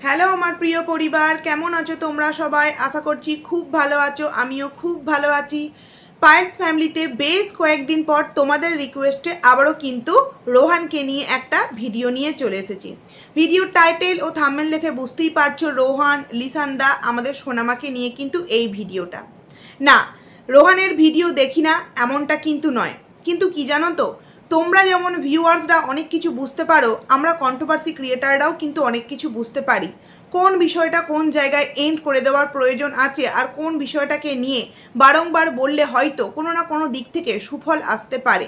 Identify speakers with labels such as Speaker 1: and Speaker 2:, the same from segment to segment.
Speaker 1: Hello আমার প্রিয় পরিবার, কেমন আছো তোমরা সবাই? আশা করছি খুব ভালো আছো, আমিও খুব ভালো আছি। পায়েলস ফ্যামিলিতে বেশ কয়েকদিন পর তোমাদের রিকোয়েস্টে আবারও কিন্তু রোহানকে নিয়ে একটা ভিডিও নিয়ে চলে এসেছি। ভিডিওর টাইটেল ও থাম্বনেল দেখে বুঝতেই পারছো, রোহান, লিসান্দা, আমাদের সোনামাকে নিয়ে কিন্তু এই ভিডিওটা। না, রোহানের ভিডিও দেখি না এমনটা কিন্তু নয়, কিন্তু কি জানো তো, তোমরা যেমন ভিউয়ার্সরা অনেক কিছু বুঝতে পারো, আমরা কন্ট্রোভার্সি ক্রিয়েটাররাও কিন্তু অনেক কিছু বুঝতে পারি। কোন বিষয়টা কোন জায়গায় এন্ড করে দেওয়ার প্রয়োজন আছে আর কোন বিষয়টাকে নিয়ে বারংবার বললে হয়তো কোনো না কোনো দিক থেকে সুফল আসতে পারে।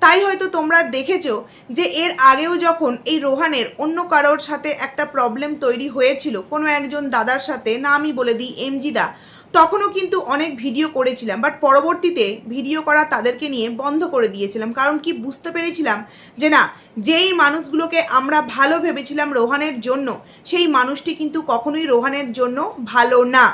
Speaker 1: তাই হয়তো তোমরা দেখেছো যে এর আগেও যখন এই রোহানের অন্য কারোর সাথে একটা প্রবলেম তৈরি হয়েছিল, কোনো একজন দাদার সাথে, না আমি বলে দিই এমজিদা, তখনও কিন্তু অনেক ভিডিও করেছিলাম, বাট পরবর্তীতে ভিডিও করা তাদেরকে নিয়ে বন্ধ করে দিয়েছিলাম। কারণ কি, বুঝতে পেরেছিলাম যে না, যেই মানুষগুলোকে আমরা ভালো ভেবেছিলাম রোহানের জন্য, সেই মানুষটি কিন্তু কখনোই রোহানের জন্য ভালো না।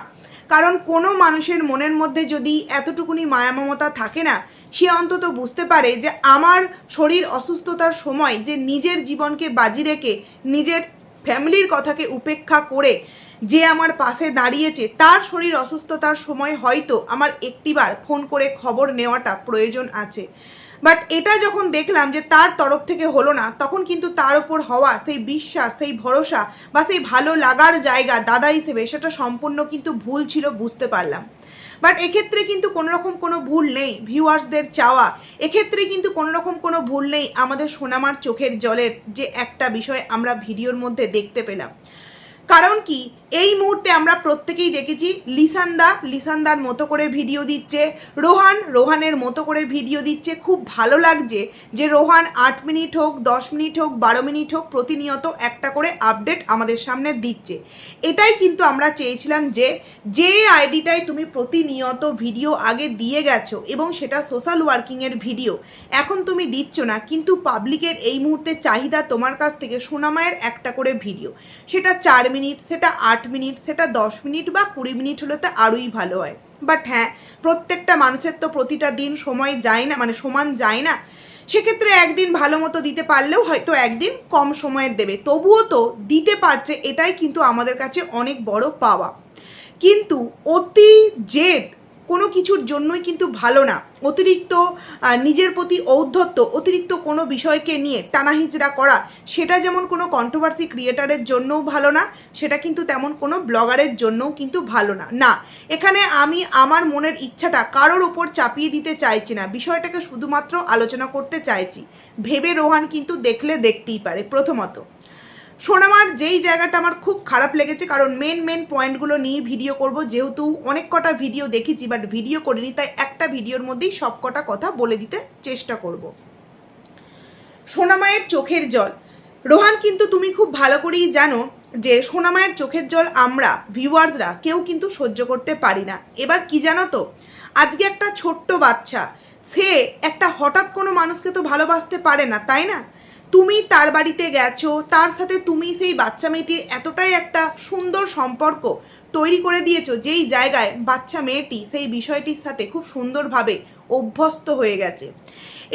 Speaker 1: কারণ কোনো মানুষের মনের মধ্যে যদি এতটুকুনি মায়া মমতা থাকে না, সে অন্তত বুঝতে পারে যে আমার শরীর অসুস্থতার সময় যে নিজের জীবনকে বাজি রেখে নিজের ফ্যামিলির কথাকে উপেক্ষা করে যে আমার পাশে দাঁড়িয়েছে, তার শরীর অসুস্থতার সময় হয়তো আমার একটিবার ফোন করে খবর নেওয়াটা প্রয়োজন আছে। বাট এটা যখন দেখলাম যে তার তরফ থেকে হলো না, তখন কিন্তু তার উপর হওয়া সেই বিশ্বাস, সেই ভরসা বা সেই ভালো লাগার জায়গা দাদা হিসেবে, সেটা সম্পূর্ণ কিন্তু ভুল ছিল, বুঝতে পারলাম। বাট এক্ষেত্রে কিন্তু কোনোরকম কোনো ভুল নেই ভিউয়ার্সদের চাওয়া, এক্ষেত্রে কিন্তু কোনোরকম কোনো ভুল নেই আমাদের সোনামার চোখের জলের যে একটা বিষয় আমরা ভিডিওর মধ্যে দেখতে পেলাম। কারণ কি, এই মুহূর্তে আমরা প্রত্যেকেই দেখেছি লিসান্দার মতো করে ভিডিও দিচ্ছে, রোহানের মতো করে ভিডিও দিচ্ছে। খুব ভালো লাগছে যে রোহান 8 মিনিট হোক, 10 মিনিট হোক, 12 মিনিট হোক, প্রতিনিয়ত একটা করে আপডেট আমাদের সামনে দিচ্ছে। এটাই কিন্তু আমরা চেয়েছিলাম যে আইডিটায় তুমি প্রতিনিয়ত ভিডিও আগে দিয়ে গেছো এবং সেটা সোশ্যাল ওয়ার্কিংয়ের ভিডিও এখন তুমি দিচ্ছ না, কিন্তু পাবলিকের এই মুহূর্তে চাহিদা তোমার কাছ থেকে সোনামায়ের একটা করে ভিডিও, সেটা 4 মিনিট, সেটা 8 মিনিট, সেটা 10 মিনিট বা 20 মিনিট হলে তো আরোই ভালো হয়। বাট হ্যাঁ, প্রত্যেকটা মানুষের তো প্রতিটা দিন সময় যায় না, মানে সমান যায় না। সেক্ষেত্রে একদিন ভালো মতো দিতে পারলেও হয়তো একদিন কম সময়ের দেবে, তবুও তো দিতে পারছে, এটাই কিন্তু আমাদের কাছে অনেক বড় পাওয়া। কিন্তু অতি জেদ কোনো কিছুর জন্যই কিন্তু ভালো না। অতিরিক্ত নিজের প্রতি ঔদ্ধত্য, অতিরিক্ত কোনো বিষয়কে নিয়ে টানাহিচড়া করা, সেটা যেমন কোনো কন্ট্রোভার্সি ক্রিয়েটারের জন্যও ভালো না, সেটা কিন্তু তেমন কোনো ব্লগারের জন্যও কিন্তু ভালো না। না, এখানে আমি আমার মনের ইচ্ছাটা কারোর ওপর চাপিয়ে দিতে চাইছি না, বিষয়টাকে শুধুমাত্র আলোচনা করতে চাইছি। ভেবে রোহান কিন্তু দেখলে দেখতেই পারে। প্রথমত, সোনামার যেই জায়গাটা আমার খুব খারাপ লেগেছে, কারণ মেন পয়েন্টগুলো নিয়ে ভিডিও করব, যেহেতু অনেক কটা ভিডিও দেখেছি বাট ভিডিও করিনি, তাই একটা ভিডিওর মধ্যেই সব কটা কথা বলে দিতে চেষ্টা করব। সোনামায়ের চোখের জল, রোহান কিন্তু তুমি খুব ভালো করেই জানো যে সোনামায়ের চোখের জল আমরা ভিউয়ার্সরা কেউ কিন্তু সহ্য করতে পারি না। এবার কি জানো তো, আজকে একটা ছোট্ট বাচ্চা, সে একটা হঠাৎ কোনো মানুষকে তো ভালোবাসতে পারে না, তাই না? তুমি তার বাড়িতে গেছো, তার সাথে তুমি সেই বাচ্চা মেয়েটির এতটাই একটা সুন্দর সম্পর্ক তৈরি করে দিয়েছো, যেই জায়গায় বাচ্চা মেয়েটি সেই বিষয়টির সাথে খুব সুন্দরভাবে অভ্যস্ত হয়ে গেছে।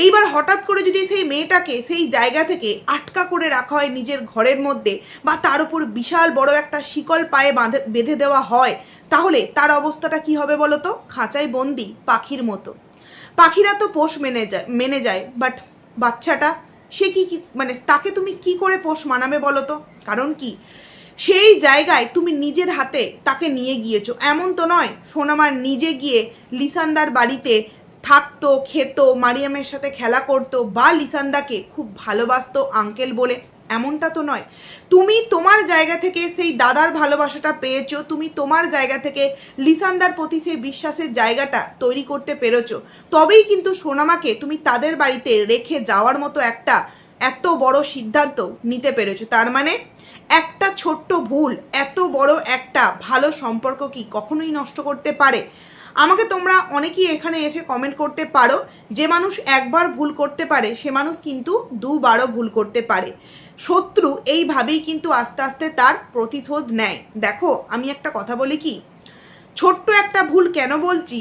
Speaker 1: এইবার হঠাৎ করে যদি সেই মেয়েটাকে সেই জায়গা থেকে আটকা করে রাখা হয় নিজের ঘরের মধ্যে, বা তার উপর বিশাল বড় একটা শিকল পায়ে বেঁধে দেওয়া হয়, তাহলে তার অবস্থাটা কি হবে বলো তো? খাঁচায় বন্দি পাখির মতো। পাখিরা তো পোষ মেনে যায়, বাট বাচ্চাটা, সে কি মানে তাকে তুমি কি করে পোষ মানাবে বলো তো? কারণ কি, সেই জায়গায় তুমি নিজের হাতে তাকে নিয়ে গিয়েছো। এমন তো নয় সোনামার নিজে গিয়ে লিসান্দার বাড়িতে থাকতো, খেত, মারিয়ামের সাথে খেলা করতো, বা লিসান্দাকে খুব ভালোবাসতো আঙ্কেল বলে, এমনটা তো নয়। তুমি তোমার জায়গা থেকে সেই দাদার ভালোবাসাটা পেয়েছো, তুমি তোমার জায়গা থেকে লিসান্দার প্রতি সেই বিশ্বাসের জায়গাটা তৈরি করতে পেরেছো, তবেই কিন্তু সোনামাকে তুমি তাদের বাড়িতে রেখে যাওয়ার মতো একটা এত বড় সিদ্ধান্ত নিতে পেরেছো। তার মানে একটা ছোট্ট ভুল এত বড় একটা ভালো সম্পর্ক কি কখনোই নষ্ট করতে পারে? আমাকে তোমরা অনেকেই এখানে এসে কমেন্ট করতে পারো, যে মানুষ একবার ভুল করতে পারে সে মানুষ কিন্তু দুবারও ভুল করতে পারে। শত্রু এইভাবেই কিন্তু আস্তে আস্তে তার প্রতিশোধ নেয়। দেখো, আমি একটা কথা বলি কি, ছোট্ট একটা ভুল কেন বলছি,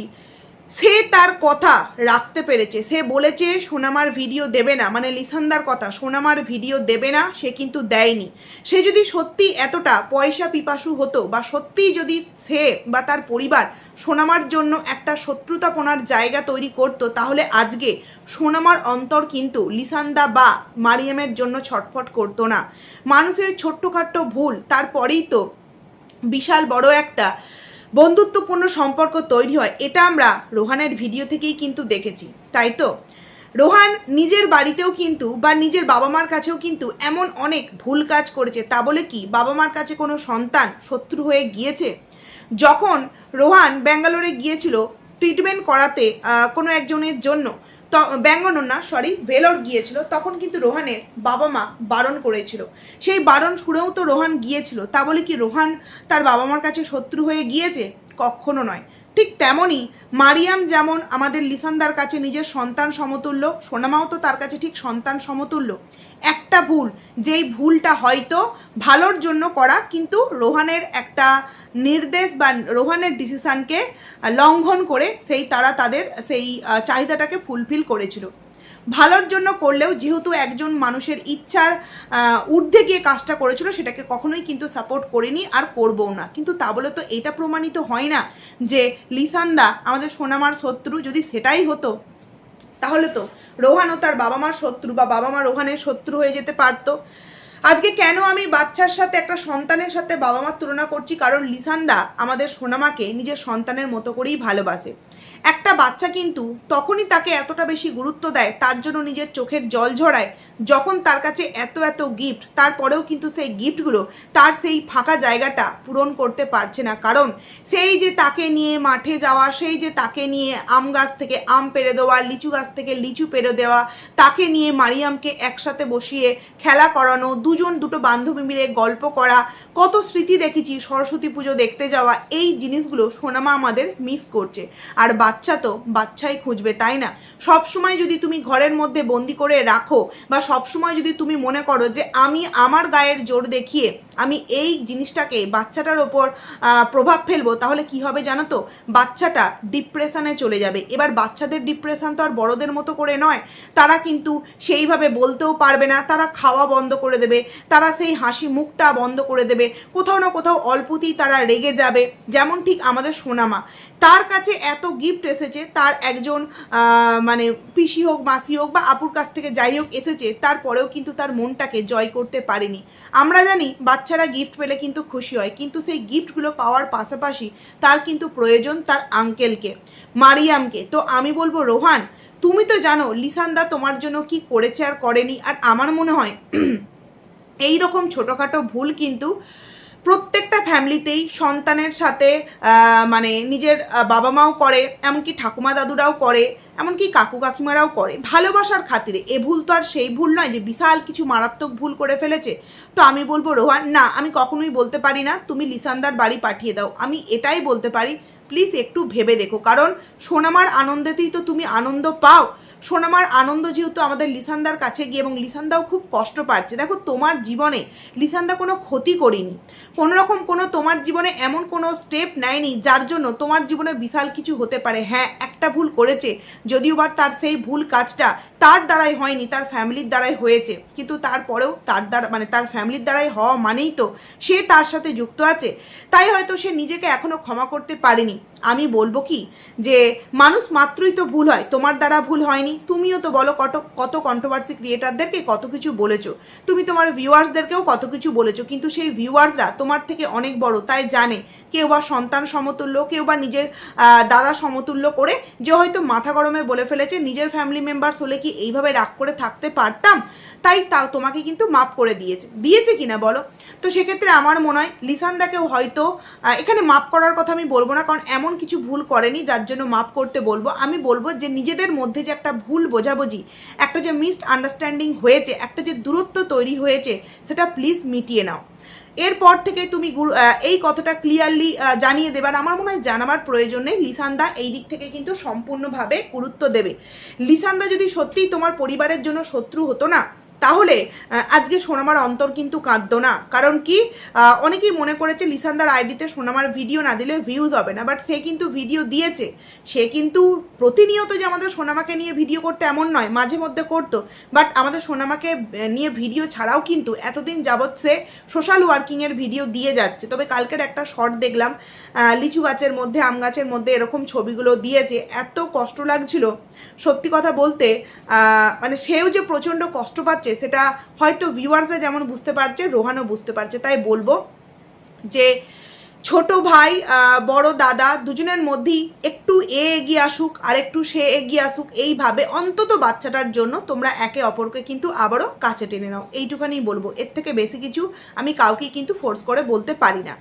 Speaker 1: সে তার কথা রাখতে পেরেছে। সে বলেছে সোনামার ভিডিও দেবে না, মানে লিসান্দার কথা, সোনামার ভিডিও দেবে না, সে কিন্তু দেয়নি। সে যদি সত্যি এতটা পয়সা পিপাসু হতো বা সত্যিই যদি সে বা তার পরিবার সোনামার জন্য একটা শত্রুতাপনার জায়গা তৈরি করতো, তাহলে আজকে সোনামার অন্তর কিন্তু লিসান্দা বা মারিয়ামের জন্য ছটফট করতো না। মানুষের ছোট্টখাট্ট ভুল, তারপরেই তো বিশাল বড় একটা বন্ধুত্বপূর্ণ সম্পর্ক তৈরি হয়। এটা আমরা রোহানের ভিডিও থেকেই কিন্তু দেখেছি, তাই তো? রোহান নিজের বাড়িতেও কিন্তু বা নিজের বাবা মার কাছেও কিন্তু এমন অনেক ভুল কাজ করেছে। তা বলে কি বাবা মার কাছে কোনো সন্তান শত্রু হয়ে গিয়েছে? যখন রোহান ব্যাঙ্গালোরে গিয়েছিল ট্রিটমেন্ট করাতে কোনো একজনের জন্য, তো ব্যাঙ্গালোর না, সরি, ভেলোর গিয়েছিল, তখন কিন্তু রোহানের বাবা মা বারণ করেছিল। সেই বারণ শুনেও তো রোহান গিয়েছিল। তা বলে কি রোহান তার বাবা মার কাছে শত্রু হয়ে গিয়েছে? কখনো নয়। ঠিক তেমনই মারিয়াম যেমন আমাদের লিসান্দার কাছে নিজের সন্তান সমতুল্য, সোনামাও তো তার কাছে ঠিক সন্তান সমতুল্য। একটা ভুল, যেই ভুলটা হয়তো ভালোর জন্য করা, কিন্তু রোহানের একটা নির্দেশ বা রোহানের ডিসিশানকে লঙ্ঘন করে তারা তাদের সেই চাহিদাটাকে ফুলফিল করেছিল। ভালোর জন্য করলেও যেহেতু একজন মানুষের ইচ্ছার ঊর্ধ্বে গিয়ে কাজটা করেছিল, সেটাকে কখনোই কিন্তু সাপোর্ট করিনি আর করবও না। কিন্তু তা বলে তো এটা প্রমাণিত হয় না যে লিসান্দা আমাদের সোনামার শত্রু। যদি সেটাই হতো তাহলে তো রোহানও তার বাবা মার শত্রু বা বাবা মা রোহানের শত্রু হয়ে যেতে পারতো। আজকে কেন আমি বাচ্চার সাথে, একটা সন্তানের সাথে বাবা মার তুলনা করছি? কারণ লিসান্দা আমাদের সোনামাকে নিজের সন্তানের মতো করেই ভালোবাসে। একটা বাচ্চা কিন্তু তখনই তাকে এতটা বেশি গুরুত্ব দেয়, তার জন্য নিজের চোখের জল ঝরায়, যখন তার কাছে এত এত গিফট, তারপরেও কিন্তু সেই গিফটগুলো তার সেই ফাঁকা জায়গাটা পূরণ করতে পারছে না। কারণ সেই যে তাকে নিয়ে মাঠে যাওয়া, সেই যে তাকে নিয়ে আম গাছ থেকে আম পেড়ে দেওয়া, লিচু গাছ থেকে লিচু পেড়ে দেওয়া, তাকে নিয়ে মারিয়ামকে একসাথে বসিয়ে খেলা করানো, দুটো বান্ধবী মিলে গল্প করা, কত স্মৃতি দেখেছি, সরস্বতী পুজো দেখতে যাওয়া, এই জিনিসগুলো সোনামা আমাদের মিস করছে। আর বাচ্চা তো বাচ্চাই খুঁজবে, তাই না? সবসময় যদি তুমি ঘরের মধ্যে বন্দি করে রাখো বা সবসময় যদি তুমি মনে করো যে আমি আমার গায়ের জোর দেখিয়ে আমি এই জিনিসটাকে বাচ্চাটার ওপর প্রভাব ফেলবো, তাহলে কি হবে জানো তো? বাচ্চাটা ডিপ্রেশনে চলে যাবে। এবার বাচ্চাদের ডিপ্রেশন তো আর বড়দের মতো করে নয়। তারা কিন্তু সেইভাবে বলতেও পারবে না, তারা খাওয়া বন্ধ করে দেবে, তারা সেই হাসি মুখটা বন্ধ করে দেবে, কোথাও না কোথাও অল্পতেই তারা রেগে যাবে। যেমন ঠিক আমাদের সোনামা, তার কাছে এত গিফট এসেছে, তার একজন মানে পিসি হোক, মাসি হোক বা আপুর কাছ থেকে যাই হোক এসেছে, তারপরেও কিন্তু তার মনটাকে জয় করতে পারেনি। আমরা জানি বাচ্চারা গিফট পেলে কিন্তু খুশি হয়, কিন্তু সেই গিফটগুলো পাওয়ার পাশাপাশি তার কিন্তু প্রয়োজন তার আঙ্কেলকে, মারিয়ামকে। তো আমি বলবো রোহান, তুমি তো জানো লিসান্দা তোমার জন্য কি করেছে আর করেনি। আর আমার মনে হয় এই রকম ছোটোখাটো ভুল কিন্তু প্রত্যেকটা ফ্যামিলিতেই সন্তানের সাথে মানে নিজের বাবা মাও করে, এমনকি ঠাকুমা দাদুরাও করে, এমনকি কাকু কাকিমারাও করে ভালোবাসার খাতিরে। এ ভুল তো আর সেই ভুল নয় যে বিশাল কিছু মারাত্মক ভুল করে ফেলেছে। তো আমি বলবো রোহান, না, আমি কখনোই বলতে পারি না তুমি লিসান্দার বাড়ি পাঠিয়ে দাও। আমি এটাই বলতে পারি প্লিজ একটু ভেবে দেখো, কারণ সোনামার আনন্দেতেই তো তুমি আনন্দ পাও। সোনামার আনন্দ যেহেতু আমাদের লিসান্দার কাছে গিয়ে, এবং লিসান্দাও খুব কষ্ট পাচ্ছে। দেখো, তোমার জীবনে লিসান্দা কোনো ক্ষতি করিনি, কোনোরকম কোনো তোমার জীবনে এমন কোনো স্টেপ নেয়নি যার জন্য তোমার জীবনে বিশাল কিছু হতে পারে। হ্যাঁ, একটা ভুল করেছে, যদিও বা তার সেই ভুল কাজটা তার দ্বারাই হয়নি, তার ফ্যামিলির দ্বারাই হয়েছে, কিন্তু তারপরেও তার দ্বারা মানে তার ফ্যামিলির দ্বারাই হওয়া মানেই তো সে তার সাথে যুক্ত আছে, তাই হয়তো সে নিজেকে এখনো ক্ষমা করতে পারেনি। আমি বলবো কি যে মানুষ মাত্রই তো ভুল হয়, তোমার দ্বারা ভুল হয়নি। তুমিও তো বলো কত কন্ট্রোভার্সি ক্রিয়েটারদেরকে কত কিছু বলেছো, তুমি তোমার ভিউয়ার্সদেরকেও কত কিছু বলেছো, কিন্তু সেই ভিউয়ার্সরা তোমার থেকে অনেক বড়, তাই জানে কেউ বা সন্তান সমতুল্য, কেউ বা নিজের দাদা সমতুল্য করে যে হয়তো মাথা গরমে বলে ফেলেছে। নিজের ফ্যামিলি মেম্বার্স হলে কি এইভাবে রাগ করে থাকতে পারতাম? তাই তোমাকে কিন্তু মাপ করে দিয়েছে কিনা বলো? তো সেক্ষেত্রে আমার মনে হয় লিসান্দাকেও হয়তো এখানে মাপ করার কথা আমি বলবো না, কারণ এমন কিছু ভুল করেনি যার জন্য মাপ করতে বলবো। আমি বলবো যে নিজেদের মধ্যে যে একটা ভুল বোঝাবুঝি, একটা যে মিস আন্ডারস্ট্যান্ডিং হয়েছে, একটা যে দূরত্ব তৈরি হয়েছে, সেটা প্লিজ মিটিয়ে নাও। এরপর থেকে তুমি এই কথাটা ক্লিয়ারলি জানিয়ে দেবার আমার মনে হয় জানাবার প্রয়োজন নেই। লিসান্দা এই দিক থেকে কিন্তু সম্পূর্ণভাবে গুরুত্ব দেবে। লিসান্দা যদি সত্যিই তোমার পরিবারের জন্য শত্রু হতো না, তাহলে আজকে সোনামার অন্তর কিন্তু কাঁদতো না। কারণ কি, অনেকেই মনে করেছে লিসানদার আইডিতে সোনামার ভিডিও না দিলে ভিউজ হবে না, বাট সে কিন্তু ভিডিও দিয়েছে। সে কিন্তু প্রতিনিয়ত যে আমাদের সোনামাকে নিয়ে ভিডিও করতে এমন নয়, মাঝে মধ্যে করতো, বাট আমাদের সোনামাকে নিয়ে ভিডিও ছাড়াও কিন্তু এতদিন যাবৎ সে সোশ্যাল ওয়ার্কিংয়ের ভিডিও দিয়ে যাচ্ছে। তবে কালকের একটা শর্ট দেখলাম, লিচু গাছের মধ্যে, আম গাছের মধ্যে এরকম ছবিগুলো দিয়েছে, এত কষ্ট লাগছিল সত্যি কথা বলতে। মানে সেও যে প্রচণ্ড কষ্ট পাচ্ছে সেটা হয়তো ভিউয়ার্সরা যেমন বুঝতে পারছে, রোহানও বুঝতে পারছে। তাই বলবো যে ছোট ভাই বড় দাদা দুজনের মধ্যেই একটু এগিয়ে আসুক আর একটু সে এগিয়ে আসুক, এইভাবে অন্তত বাচ্চাটার জন্য তোমরা একে অপরকে কিন্তু আবারও কাছে টেনে নাও, এইটুখানি বলবো। এর থেকে বেশি কিছু আমি কাউকেই কিন্তু ফোর্স করে বলতে পারি না।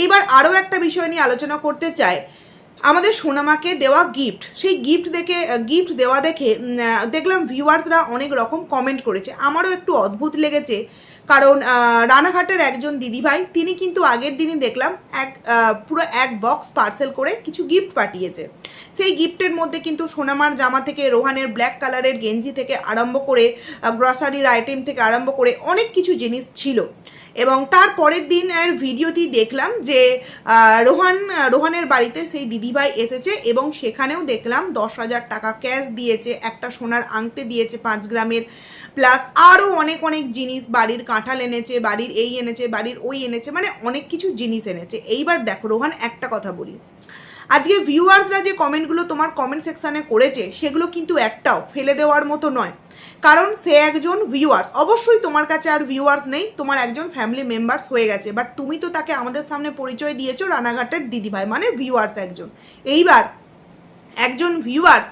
Speaker 1: এবার আরও একটা বিষয় নিয়ে আলোচনা করতে চাই, আমাদের সোনামাকে দেওয়া গিফট। সেই গিফট দেওয়া দেখে দেখলাম ভিউয়ার্সরা অনেক রকম কমেন্ট করেছে। আমারও একটু অদ্ভুত লেগেছে, কারণ রানাঘাটের একজন দিদিভাই তিনি কিন্তু আগের দিনই দেখলাম পুরো এক বক্স পার্সেল করে কিছু গিফট পাঠিয়েছে। সেই গিফটের মধ্যে কিন্তু সোনামার জামা থেকে, রোহানের ব্ল্যাক কালারের গেঞ্জি থেকে আরম্ভ করে, গ্রসারির আইটেম থেকে আরম্ভ করে অনেক কিছু জিনিস ছিল। এবং তার পরের দিন ভিডিওতেই দেখলাম যে রোহানের বাড়িতে সেই দিদিভাই এসেছে এবং সেখানেও দেখলাম 10,000 টাকা ক্যাশ দিয়েছে, একটা সোনার আংটি দিয়েছে 5 গ্রামের, প্লাস আরও অনেক অনেক জিনিস, বাড়ির কাঁঠাল এনেছে, বাড়ির এই এনেছে, বাড়ির ওই এনেছে, মানে অনেক কিছু জিনিস এনেছে। এইবার দেখো রোহান, একটা কথা বলি, আজকে ভিউয়ার্সরা যে কমেন্টগুলো তোমার কমেন্ট সেকশানে করেছে সেগুলো কিন্তু একটাও ফেলে দেওয়ার মতো নয়। কারণ সে একজন ভিউয়ার্স, অবশ্যই তোমার কাছে আর ভিউয়ার্স নেই, তোমার একজন ফ্যামিলি মেম্বার্স হয়ে গেছে, বাট তুমি তো তাকে আমাদের সামনে পরিচয় দিয়েছো রানাঘাটের দিদিভাই, মানে ভিউয়ার্স একজন। এইবার একজন ভিউয়ার্স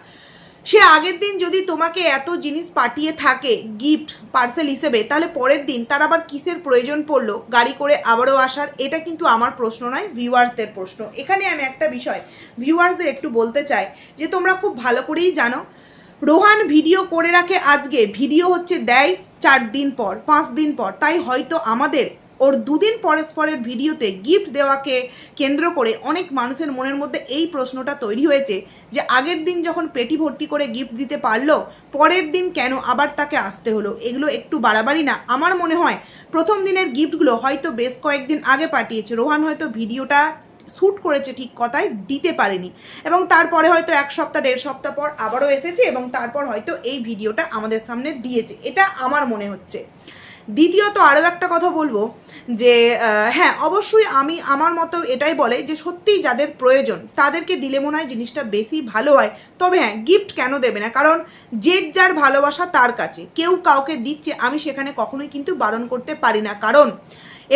Speaker 1: সে আগের দিন যদি তোমাকে এত জিনিস পাঠিয়ে থাকে গিফট পার্সেল হিসেবে, তাহলে পরের দিন তার আবার কিসের প্রয়োজন পড়লো গাড়ি করে আবারও আসার? এটা কিন্তু আমার প্রশ্ন নয়, ভিউয়ার্সদের প্রশ্ন। এখানে আমি একটা বিষয় ভিউয়ার্সদের একটু বলতে চাই, যে তোমরা খুব ভালো করেই জানো রোহান ভিডিও করে রাখে, আজকে ভিডিও হচ্ছে দেয় 4 দিন পর, 5 দিন পর। তাই হয়তো আমাদের ওর 2 দিন পরের ভিডিওতে গিফট দেওয়াকে কেন্দ্র করে অনেক মানুষের মনের মধ্যে এই প্রশ্নটা তৈরি হয়েছে যে আগের দিন যখন পেটি ভর্তি করে গিফট দিতে পারলো, পরের দিন কেন আবার তাকে আসতে হলো? এগুলো একটু বাড়াবাড়ি না? আমার মনে হয় প্রথম দিনের গিফটগুলো হয়তো বেশ কয়েকদিন আগে পাঠিয়েছে, রোহান হয়তো ভিডিওটা শ্যুট করেছে ঠিক কথাই দিতে পারেনি, এবং তারপরে হয়তো 1 সপ্তাহ 1.5 সপ্তাহ পর আবারও এসেছে এবং তারপর হয়তো এই ভিডিওটা আমাদের সামনে দিয়েছে, এটা আমার মনে হচ্ছে। দ্বিতীয়ত আরও একটা কথা বলবো যে হ্যাঁ, অবশ্যই আমার মতো এটাই বলে যে সত্যিই যাদের প্রয়োজন তাদেরকে দিলে মনে হয় জিনিসটা বেশি ভালো হয়। তবে হ্যাঁ, গিফট কেন দেবে না? কারণ যে যার ভালোবাসা তার কাছে, কেউ কাউকে দিচ্ছে, আমি সেখানে কখনোই কিন্তু বারণ করতে পারি না, কারণ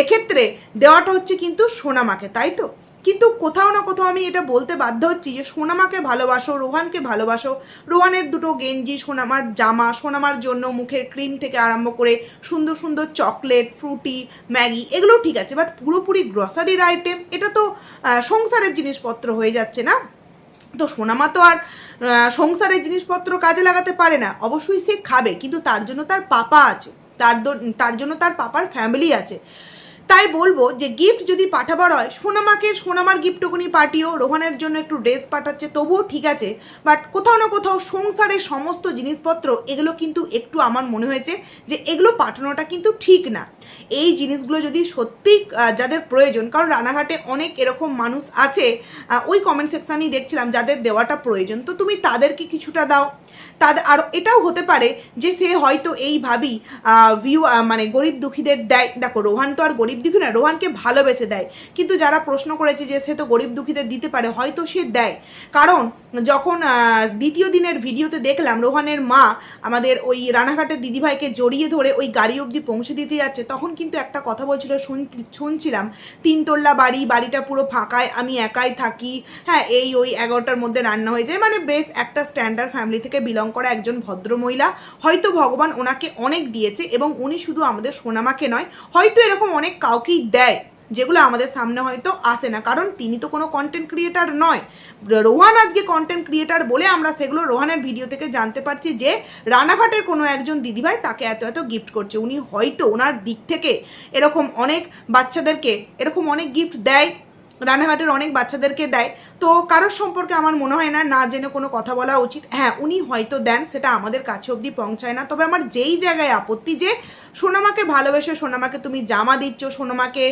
Speaker 1: এক্ষেত্রে দেওয়াটা হচ্ছে কিন্তু সোনামাকে, তাই তো? কিন্তু কোথাও না কোথাও আমি এটা বলতে বাধ্য হচ্ছি যে সোনামাকে ভালোবাসো, রোহানকে ভালোবাসো, রোহানের দুটো গেঞ্জি, সোনামার জামা, সোনামার জন্য মুখের ক্রিম থেকে আরম্ভ করে সুন্দর সুন্দর চকলেট, ফ্রুটি, ম্যাগি, এগুলো ঠিক আছে, বাট পুরোপুরি গ্রসারির আইটেম, এটা তো সংসারের জিনিসপত্র হয়ে যাচ্ছে না? তো সোনামা তো আর সংসারের জিনিসপত্র কাজে লাগাতে পারে না, অবশ্যই সে খাবে, কিন্তু তার জন্য তার পাপা আছে, তার জন্য তার পাপার ফ্যামিলি আছে। তাই বলবো যে গিফট যদি পাঠাবার হয়, সোনামার গিফটটুকুনি পাঠিও, রোহানের জন্য একটু ড্রেস পাঠাচ্ছে তবুও ঠিক আছে, বাট কোথাও না কোথাও সংসারের সমস্ত জিনিসপত্র এগুলো কিন্তু একটু আমার মনে হয়েছে যে এগুলো পাঠানোটা কিন্তু ঠিক না। এই জিনিসগুলো যদি সত্যি যাদের প্রয়োজন, কারণ রানাঘাটে অনেক এরকম মানুষ আছে, ওই কমেন্ট সেকশানেই দেখছিলাম যাদের দেওয়াটা প্রয়োজন, তো তুমি তাদেরকে কিছুটা দাও। আর এটাও হতে পারে যে সে হয়তো এইভাবেই মানে গরিব দুঃখীদের দেয়। দেখো রোহান তো আর গরিব দুঃখী না, রোহানকে ভালোবেসে দেয়, কিন্তু যারা প্রশ্ন করেছে যে সে তো গরিব দুঃখীদের দিতে পারে, হয়তো সে দেয়। কারণ যখন দ্বিতীয় দিনের ভিডিওতে দেখলাম রোহানের মা আমাদের ওই রানাঘাটের দিদিভাইকে জড়িয়ে ধরে ওই গাড়ি অবধি পৌঁছে দিতে যাচ্ছে, তখন কিন্তু একটা কথা বলছিল, শুনছিলাম 3 তল্লা বাড়িটা পুরো ফাঁকায়, আমি একাই থাকি, হ্যাঁ এই ওই 11টার মধ্যে রান্না হয়ে যায়, মানে বেশ একটা স্ট্যান্ডার্ড ফ্যামিলি থেকে বিলং করা একজন ভদ্রমহিলা। হয়তো ভগবান ওনাকে অনেক দিয়েছে এবং উনি শুধু আমাদের সোনামাকে নয়, হয়তো এরকম অনেক কাউকেই দেয় যেগুলো আমাদের সামনে হয়তো আসে না, কারণ তিনি তো কোনো কন্টেন্ট ক্রিয়েটার নয়। রোহান আজকে কন্টেন্ট ক্রিয়েটার বলে আমরা সেগুলো রোহানের ভিডিও থেকে জানতে পারছি যে রানাঘাটের কোনো একজন দিদিভাই তাকে এত গিফট করছে, উনি হয়তো ওনার দিক থেকে এরকম অনেক বাচ্চাদেরকে এরকম অনেক গিফট দেয়, রানাঘাটের অনেক বাচ্চাদেরকে দেয়। তো কারোর সম্পর্কে আমার মনে হয় না না জেনে কোনো কথা বলা উচিত। হ্যাঁ, উনি হয়তো দেন, সেটা আমাদের কাছে অবধি পৌঁছায় না। তবে আমার যেই জায়গায় আপত্তি, যে সোনামাকে ভালোবেসে সোনামাকে তুমি জামা দিচ্ছ, সোনামাকে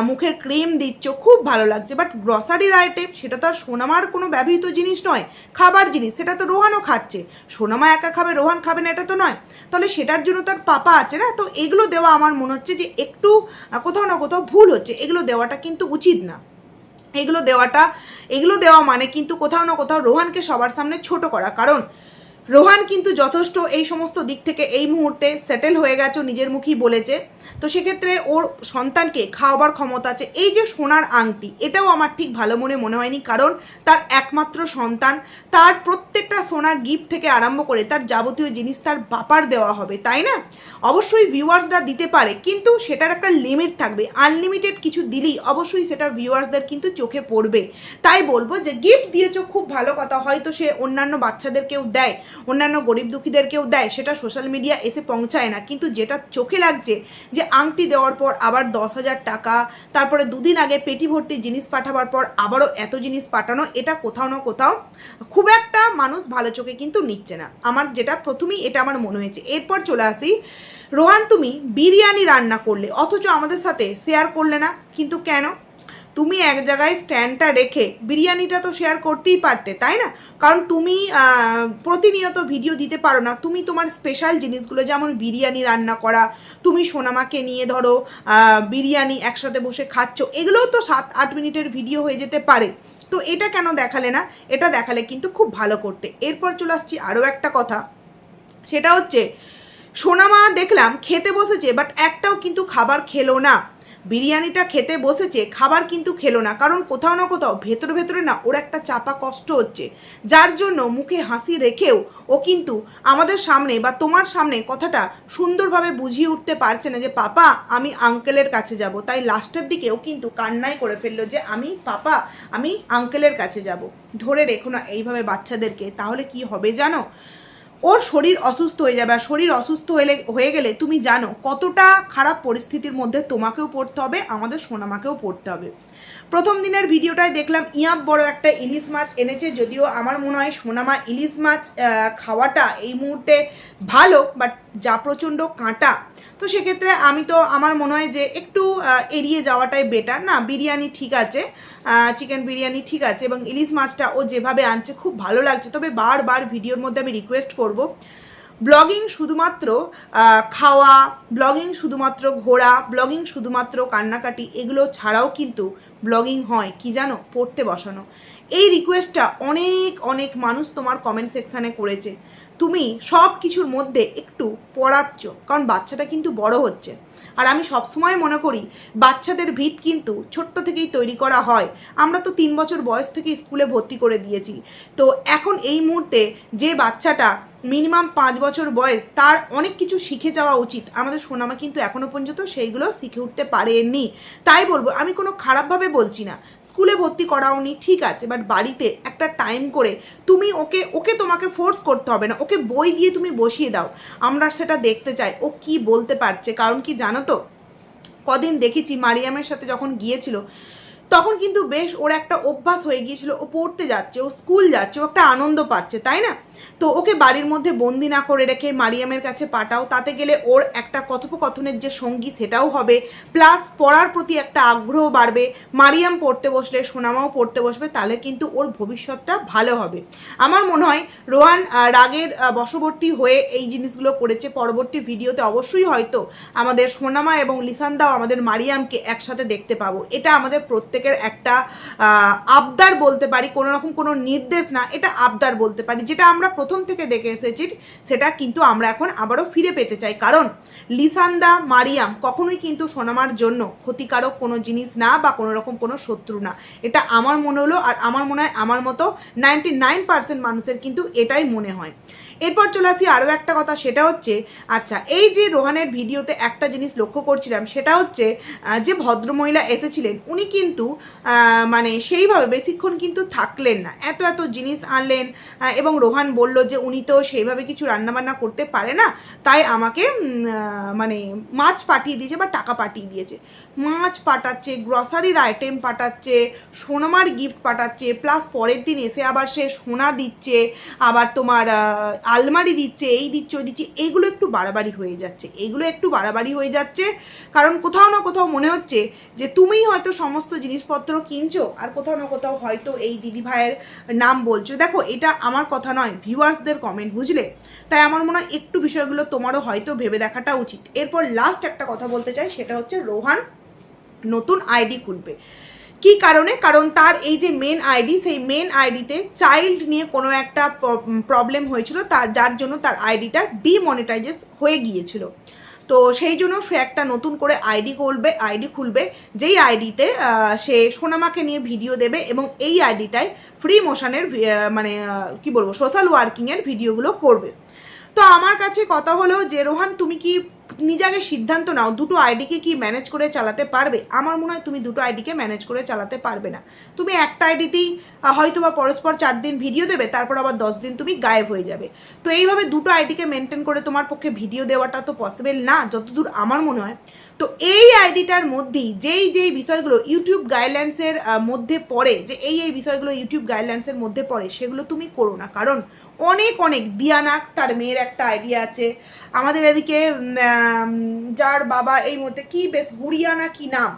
Speaker 1: মুখের ক্রিম দিচ্ছ, খুব ভালো লাগছে, বাট গ্রসারির আইটেম সেটা তো আর সোনামার কোনো ব্যবহৃত জিনিস নয়, খাবার জিনিস, সেটা তো রোহানও খাচ্ছে। সোনামা একা খাবে, রোহান খাবে না, এটা তো নয়। তাহলে সেটার জন্য তার পাপা আছে না। তো এগুলো দেওয়া আমার মনে হচ্ছে যে একটু কোথাও না কোথাও ভুল হচ্ছে। এগুলো দেওয়াটা কিন্তু উচিত না। এগুলো দেওয়া মানে কিন্তু কোথাও না কোথাও রোহানকে সবার সামনে ছোট করা। কারণ রোহান কিন্তু যথেষ্ট এই সমস্ত দিক থেকে এই মুহূর্তে সেটেল হয়ে গেছে, নিজের মুখেই বলেছে। তো সেক্ষেত্রে ওর সন্তানকে খাওয়াবার ক্ষমতা আছে। এই যে সোনার আংটি, এটাও আমার ঠিক ভালো মনে হয়নি, কারণ তার একমাত্র সন্তান, তার প্রত্যেকটা সোনার গিফট থেকে আরম্ভ করে তার যাবতীয় জিনিস তার বাপার দেওয়া হবে, তাই না? অবশ্যই ভিউয়ার্সরা দিতে পারে, কিন্তু সেটার একটা লিমিট থাকবে। আনলিমিটেড কিছু দিলেই অবশ্যই সেটা ভিউয়ার্সদের কিন্তু চোখে পড়বে। তাই বলবো যে গিফট দিয়েছো, খুব ভালো কথা, হয়তো সে অন্যান্য বাচ্চাদেরকেও দেয়, অন্যান্য গরিব দুঃখীদেরকেও দেয়, সেটা সোশ্যাল মিডিয়া এসে পৌঁছায় না। কিন্তু যেটা চোখে লাগছে যে আংটি দেওয়ার পর আবার 10,000 টাকা, তারপরে দুদিন আগে পেটি ভর্তি জিনিস পাঠাবার পর আবারও এত জিনিস পাঠানো, এটা কোথাও না কোথাও খুব একটা মানুষ ভালো চোখে কিন্তু নিচ্ছে না। আমার যেটা প্রথমেই এটা আমার মনে হয়েছে। এরপর চলে আসি, রোহান তুমি বিরিয়ানি রান্না করলে অথচ আমাদের সাথে শেয়ার করলে না, কিন্তু কেন? তুমি এক জায়গায় স্ট্যান্ডটা রেখে বিরিয়ানিটা তো শেয়ার করতেই পারতে, তাই না? কারণ তুমি প্রতিনিয়ত ভিডিও দিতে পারো না। তুমি তোমার স্পেশাল জিনিসগুলো, যেমন বিরিয়ানি রান্না করা, তুমি সোনামাকে নিয়ে ধরো বিরিয়ানি একসাথে বসে খাচ্ছ, এগুলোও তো 7-8 মিনিটের ভিডিও হয়ে যেতে পারে। তো এটা কেন দেখালে না? এটা দেখালে কিন্তু খুব ভালো করতে। এরপর চলে আসছি আরও একটা কথা, সেটা হচ্ছে সোনামা দেখলাম খেতে বসেছে, বাট একটাও কিন্তু খাবার খেলো না। বিরিয়ানিটা খেতে বসেছে, খাবার কিন্তু খেলো না, কারণ কোথাও না কোথাও ভেতরে না ওর একটা চাপা কষ্ট হচ্ছে, যার জন্য মুখে হাসি রেখেও ও কিন্তু আমাদের সামনে বা তোমার সামনে কথাটা সুন্দরভাবে বুঝিয়ে উঠতে পারছে না যে পাপা আমি আঙ্কেলের কাছে যাব। তাই লাস্টের দিকে ও কিন্তু কান্নাই করে ফেললো যে পাপা আমি আঙ্কেলের কাছে যাব। ধরে রেখো না এইভাবে বাচ্চাদেরকে, তাহলে কি হবে জানো? ওর শরীর অসুস্থ হয়ে যাবে। আর শরীর অসুস্থ হয়ে গেলে তুমি জানো কতটা খারাপ পরিস্থিতির মধ্যে তোমাকেও পড়তে হবে, আমাদের সোনামাকেও পড়তে হবে। প্রথম দিনের ভিডিওটায় দেখলাম ইয়াপ বড় একটা ইলিশ মাছ এনেছে, যদিও আমার মনে হয় সোনামা ইলিশ মাছ খাওয়াটা এই মুহূর্তে ভালো, বাট যা প্রচণ্ড কাঁটা। তো সেক্ষেত্রে আমার মনে হয় যে একটু এড়িয়ে যাওয়াটাই বেটার। না, বিরিয়ানি ঠিক আছে, চিকেন বিরিয়ানি ঠিক আছে, এবং ইলিশ মাছটা ও যেভাবে আনছে খুব ভালো লাগছে। তবে বারবার ভিডিওর মধ্যে আমি রিকোয়েস্ট করব, ব্লগিং শুধুমাত্র খাওয়া, ব্লগিং শুধুমাত্র ঘোরা, ব্লগিং শুধুমাত্র কান্নাকাটি, এগুলো ছাড়াও কিন্তু ব্লগিং হয় কি জানো? পড়তে বসানো। এই রিকোয়েস্টটা অনেক মানুষ তোমার কমেন্ট সেকশানে করেছে। তুমি সব কিছুর মধ্যে একটু পড়াচ্ছ, কারণ বাচ্চাটা কিন্তু বড় হচ্ছে। আর আমি সবসময় মনে করি বাচ্চাদের ভিত কিন্তু ছোট্ট থেকেই তৈরি করা হয়। আমরা তো 3 বছর বয়স থেকে স্কুলে ভর্তি করে দিয়েছি। তো এখন এই মুহূর্তে যে বাচ্চাটা মিনিমাম 5 বছর বয়স, তার অনেক কিছু শিখে যাওয়া উচিত। আমাদের সোনামা কিন্তু এখনো পর্যন্ত সেইগুলো শিখে উঠতে পারেনি। তাই বলবো, আমি কোনো খারাপভাবে বলছি না, স্কুলে ভর্তি করাওনি ঠিক আছে, বাট বাড়িতে একটা টাইম করে তুমি ওকে তোমাকে ফোর্স করতে হবে না, ওকে বই দিয়ে তুমি বসিয়ে দাও। আমরা সেটা দেখতে চাই ও কি বলতে পারছে। কারণ কি জানো তো, কদিন দেখেছি মারিয়ামের সাথে যখন গিয়েছিল, তখন কিন্তু বেশ ওর একটা অভ্যাস হয়ে গিয়েছিল, ও পড়তে যাচ্ছে, ও স্কুল যাচ্ছে, ও একটা আনন্দ পাচ্ছে, তাই না? তো ওকে বাড়ির মধ্যে বন্দি না করে রেখে মারিয়ামের কাছে পাঠাও, তাতে গেলে ওর একটা কথোপকথনের যে সঙ্গী সেটাও হবে, প্লাস পড়ার প্রতি একটা আগ্রহ বাড়বে। মারিয়াম পড়তে বসলে সোনামাও পড়তে বসবে, তাহলে কিন্তু ওর ভবিষ্যৎটা ভালো হবে। আমার মনে হয় রোহান রাগের বশবর্তী হয়ে এই জিনিসগুলো করেছে। পরবর্তী ভিডিওতে অবশ্যই হয়তো আমাদের সোনামা এবং লিসান্দাও আমাদের মারিয়ামকে একসাথে দেখতে পাবো। এটা আমাদের প্রত্যেকের একটা আবদার বলতে পারি, কোনো রকম কোনো নির্দেশ না, এটা আবদার বলতে পারি। যেটা আমরা প্রথম থেকে দেখে এসেছি, সেটা কিন্তু আমরা এখন আবারও ফিরে পেতে চাই। কারণ লিসান্দা মারিয়াম কখনোই কিন্তু সোনামার জন্য ক্ষতিকারক কোনো জিনিস না, বা কোনো রকম কোনো শত্রু না। এটা আমার মনে হলো, আর আমার মনে হয় আমার মতো 99% মানুষের কিন্তু এটাই মনে হয়। এরপর চলে আসি আরও একটা কথা, সেটা হচ্ছে আচ্ছা এই যে রোহানের ভিডিওতে একটা জিনিস লক্ষ্য করছিলাম, সেটা হচ্ছে যে ভদ্রমহিলা এসেছিলেন উনি কিন্তু মানে সেইভাবে বেশিক্ষণ কিন্তু থাকলেন না, এত এত জিনিস আনলেন এবং রোহান বলল যে উনি তো সেইভাবে কিছু রান্নাবান্না করতে পারে না, তাই আমাকে মানে মাছ পাঠিয়ে দিয়েছে বা টাকা পাঠিয়ে দিয়েছে। মাছ পাঠাচ্ছে, গ্রসারির আইটেম পাঠাচ্ছে, সোনামার গিফট পাঠাচ্ছে, প্লাস পরের দিন এসে আবার সে সোনা দিচ্ছে, আবার তোমার আলমারি দিচ্ছে, এই দিচ্ছে ওই দিচ্ছে। এইগুলো একটু বাড়াবাড়ি হয়ে যাচ্ছে, এইগুলো একটু বাড়াবাড়ি হয়ে যাচ্ছে, কারণ কোথাও না কোথাও মনে হচ্ছে যে তুমিই হয়তো সমস্ত জিনিসপত্র কিনছো আর কোথাও না কোথাও হয়তো এই দিদিভাইয়ের নাম বলছো। দেখো এটা আমার কথা নয়, ভিউয়ার্সদের কমেন্ট, বুঝলে? তাই আমার মনে হয় একটু বিষয়গুলো তোমারও হয়তো ভেবে দেখাটা উচিত। এরপর লাস্ট একটা কথা বলতে চাই, সেটা হচ্ছে রোহান নতুন আইডি খুলবে। কি কারণে? কারণ তার এই যে মেন আইডি, সেই মেন আইডিতে চাইল্ড নিয়ে কোনো একটা প্রবলেম হয়েছিল, তার যার জন্য তার আইডিটা ডিমনিটাইজেস হয়ে গিয়েছিল। তো সেই জন্য সে একটা নতুন করে আইডি খুলবে, যেই আইডিতে সে সোনামাকে নিয়ে ভিডিও দেবে এবং এই আইডিটায় ফ্রি মোশনের মানে কি বলবো, সোশ্যাল ওয়ার্কিংয়ের ভিডিওগুলো করবে। তো আমার কাছে কথা হলো যে রোহান, তুমি কি নিজে আগে সিদ্ধান্ত নাও, দুটো আইডিকে কি ম্যানেজ করে চালাতে পারবে? আমার মনে হয় তুমি দুটো আইডিকে ম্যানেজ করে চালাতে পারবে না। তুমি একটা আইডিতেই হয়তো বা পরস্পর 4 দিন ভিডিও দেবে, তারপর আবার 10 দিন তুমি গায়েব হয়ে যাবে। তো এইভাবে দুটো আইডিকে মেনটেন করে তোমার পক্ষে ভিডিও দেওয়াটা তো পসিবল না, যতদূর আমার মনে হয়। তো এই আইডিটার মধ্যেই যেই বিষয়গুলো ইউটিউব গাইডলাইন্সের মধ্যে পড়ে, যে এই বিষয়গুলো ইউটিউব গাইডলাইন্সের মধ্যে পড়ে, সেগুলো তুমি করো না। কারণ অনেক দিয়ানাক তার মেয়ের একটা আইডিয়া আছে, আমাদের এদিকে যার বাবা এই মুহূর্তে কি বেশ গুড়িয়ানা কি নাম,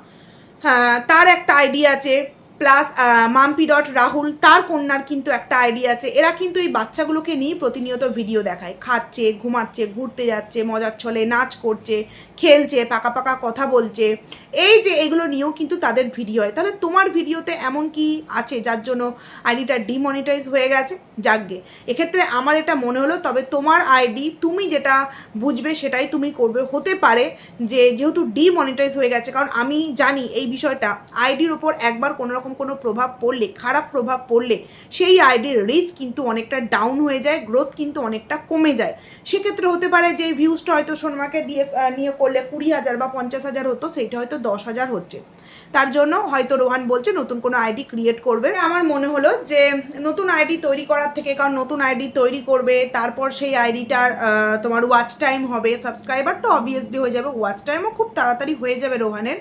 Speaker 1: হ্যাঁ তার একটা আইডিয়া আছে, প্লাস মাম্পি.রাহুল তার কন্যার কিন্তু একটা আইডিয়া আছে। এরা কিন্তু এই বাচ্চাগুলোকে নিয়ে প্রতিনিয়ত ভিডিও দেখায়, খাচ্ছে, ঘুমাচ্ছে, ঘুরতে যাচ্ছে, মজার ছলে নাচ করছে, খেলছে, পাকা পাকা কথা বলছে, এই যে এগুলো নিয়েও কিন্তু তাদের ভিডিও হয়। তাহলে তোমার ভিডিওতে এমন কি আছে যার জন্য আইডিটা ডিমনিটাইজ হয়ে গেছে? যাকগে, এক্ষেত্রে আমার এটা মনে হলো, তবে তোমার আইডি তুমি যেটা বুঝবে সেটাই তুমি করবে। হতে পারে যে যেহেতু ডিমনিটাইজ হয়ে গেছে, কারণ আমি জানি এই বিষয়টা, আইডির ওপর একবার কোনোরকম কোনো প্রভাব পড়লে, খারাপ প্রভাব পড়লে সেই আইডির রিচ কিন্তু অনেকটা ডাউন হয়ে যায়, গ্রোথ কিন্তু অনেকটা কমে যায়। সেক্ষেত্রে হতে পারে যে ভিউজটা হয়তো সোনমাকে নিয়ে করলে 20,000 বা 50,000 হতো, সেইটা হয়তো 10,000 হচ্ছে। তার জন্য হয়তো রোহান বলছে নতুন কোনো আইডি ক্রিয়েট করবে। আমার মনে হলো যে নতুন আইডি তৈরি করার থেকে, কারণ নতুন আইডি তৈরি করবে, তারপর সেই আইডিটার তোমার ওয়াচ টাইম হবে, সাবস্ক্রাইবার তো অবভিয়াসলি হয়ে যাবে, ওয়াচ টাইমও খুব তাড়াতাড়ি হয়ে যাবে রোহানের।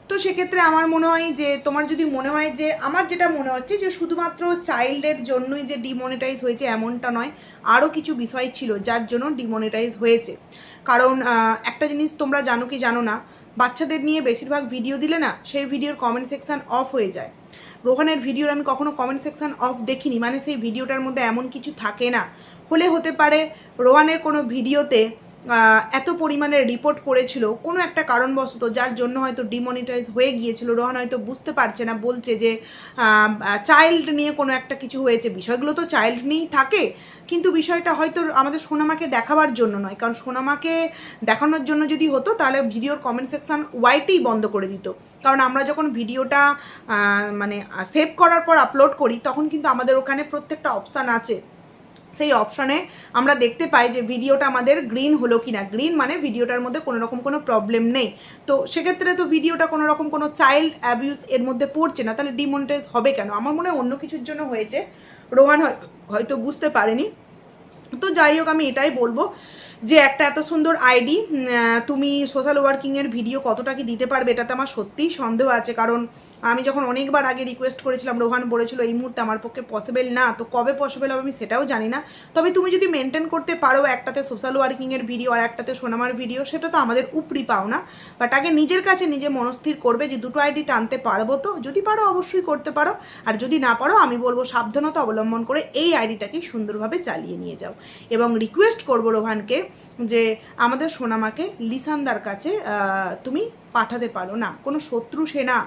Speaker 1: তো সেক্ষেত্রে আমার মনে হয় যে তোমার যদি মনে হয় যে, আমার যেটা মনে হচ্ছে যে শুধুমাত্র চাইল্ডের জন্যই যে ডিমনিটাইজ হয়েছে এমনটা নয়, আরও কিছু বিষয় ছিল যার জন্য ডিমনিটাইজ হয়েছে। কারণ একটা জিনিস তোমরা জানো কি জানো না, বাচ্চাদের নিয়ে বেশিরভাগ ভিডিও দিলে না, সেই ভিডিওর কমেন্ট সেকশন অফ হয়ে যায়। রোহানের ভিডিওর আমি কখনো কমেন্ট সেকশন অফ দেখিনি, মানে সেই ভিডিওটার মধ্যে এমন কিছু থাকে না। হলে হতে পারে রোহানের কোনো ভিডিওতে এত পরিমাণে রিপোর্ট পড়েছিল কোনো একটা কারণবশত, যার জন্য হয়তো ডিমনিটাইজ হয়ে গিয়েছিল। রোহান হয়তো বুঝতে পারছে না, বলছে যে চাইল্ড নিয়ে কোনো একটা কিছু হয়েছে। বিষয়গুলো তো চাইল্ড নিয়েই থাকে, কিন্তু বিষয়টা হয়তো আমাদের সোনামাকে দেখাবার জন্য নয়। কারণ সোনামাকে দেখানোর জন্য যদি হতো তাহলে ভিডিওর কমেন্ট সেকশন ওয়াইটেই বন্ধ করে দিত। কারণ আমরা যখন ভিডিওটা মানে সেভ করার পর আপলোড করি, তখন কিন্তু আমাদের ওখানে প্রত্যেকটা অপশান আছে, সেই অপশানে আমরা দেখতে পাই যে ভিডিওটা আমাদের গ্রিন হলো কিনা। গ্রিন মানে ভিডিওটার মধ্যে কোনো রকম কোনো প্রবলেম নেই। তো সেক্ষেত্রে তো ভিডিওটা কোনো রকম কোনো চাইল্ড অ্যাবিউজ এর মধ্যে পড়ছে না, তাহলে ডিমনিটাইজ হবে কেন? আমার মনে হয় অন্য কিছুর জন্য হয়েছে, রোহান হয়তো বুঝতে পারেনি। তো যাই হোক, আমি এটাই বলবো যে একটা এত সুন্দর আইডি তুমি সোশ্যাল ওয়ার্কিংয়ের ভিডিও কতটা কি দিতে পারবে, এটাতে আমার সত্যিই সন্দেহ আছে। কারণ আমি যখন অনেকবার আগে রিকোয়েস্ট করেছিলাম, রোহান বলেছিল এই মুহূর্তে আমার পক্ষে পসিবল না। তো কবে পসিবল হবে আমি সেটাও জানি না। তবে তুমি যদি মেনটেন করতে পারো একটাতে সোশ্যাল ওয়ার্কিংয়ের ভিডিও আর একটাতে সোনামার ভিডিও, সেটা তো আমাদের উপরি পাও না। বাট আগে নিজের কাছে নিজে মনস্থির করবে যে দুটো আইডি টানতে পারবো। তো যদি পারো অবশ্যই করতে পারো, আর যদি না পারো আমি বলবো সাবধানতা অবলম্বন করে এই আইডিটাকে সুন্দরভাবে চালিয়ে নিয়ে যাও। এবং রিকোয়েস্ট করবো রোহানকে যে আমাদের সোনামাকে লিসানদার কাছে তুমি পাঠাতে পারো না। কোনো শত্রু সে না,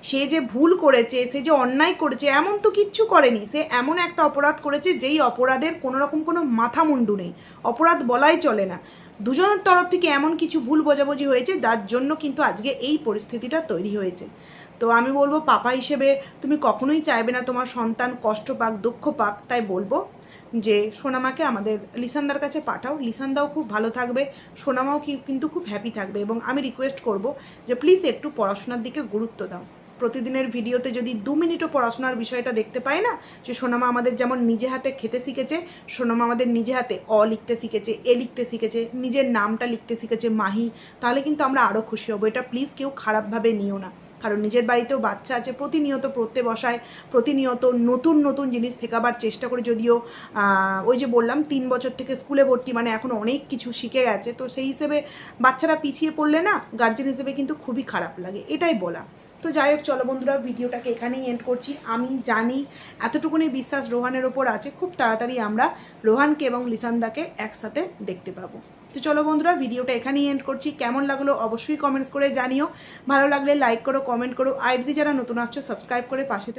Speaker 1: সে যে ভুল করেছে, সে যে অন্যায় করেছে এমন তো কিচ্ছু করেনি। সে এমন একটা অপরাধ করেছে যেই অপরাধের কোনো রকম কোনো মাথা মুন্ডু নেই, অপরাধ বলাই চলে না। দুজনের তরফ থেকে এমন কিছু ভুল বোঝাবুঝি হয়েছে যার জন্য কিন্তু আজকে এই পরিস্থিতিটা তৈরি হয়েছে। তো আমি বলবো পাপা হিসেবে তুমি কখনোই চাইবে না তোমার সন্তান কষ্ট পাক, দুঃখ পাক। তাই বলবো যে সোনামাকে আমাদের লিসানদার কাছে পাঠাও, লিসানদাও খুব ভালো থাকবে, সোনামাও কিন্তু খুব হ্যাপি থাকবে। এবং আমি রিকোয়েস্ট করব যে প্লিজ একটু পড়াশোনার দিকে গুরুত্ব দাও। প্রতিদিনের ভিডিওতে যদি 2 মিনিটও পড়াশোনার বিষয়টা দেখতে পাই না, যে সোনামা আমাদের যেমন নিজে হাতে খেতে শিখেছে, সোনামা আমাদের নিজে হাতে অ লিখতে শিখেছে, এ লিখতে শিখেছে, নিজের নামটা লিখতে শিখেছে মাহি, তাহলে কিন্তু আমরা আরও খুশি হব। এটা প্লিজ কেউ খারাপভাবে নিও না, কারণ নিজের বাড়িতেও বাচ্চা আছে, প্রতিনিয়ত পড়তে বসায়, প্রতিনিয়ত নতুন নতুন জিনিস শেখাবার চেষ্টা করে। যদিও ওই যে বললাম 3 বছর থেকে স্কুলে ভর্তি, মানে এখন অনেক কিছু শিখে গেছে, তো সেই হিসেবে বাচ্চারা পিছিয়ে পড়লে না গার্জেন হিসেবে কিন্তু খুবই খারাপ লাগে, এটাই বলা। তো যাই হোক, চলো বন্ধুরা, ভিডিওটাকে এখানেই এন্ড করছি। আমি জানি এতটুকুনি বিশ্বাস রোহানের ওপর আছে, খুব তাড়াতাড়ি আমরা রোহানকে এবং লিসানদাকে একসাথে দেখতে পাবো। তো চলো বন্ধুরা, ভিডিওটা এখানেই এন্ড করছি। কেমন লাগলো অবশ্যই কমেন্টস করে জানিও, ভালো লাগলে লাইক করো, কমেন্ট করো, আইডি যারা নতুন আসছো সাবস্ক্রাইব করে পাশে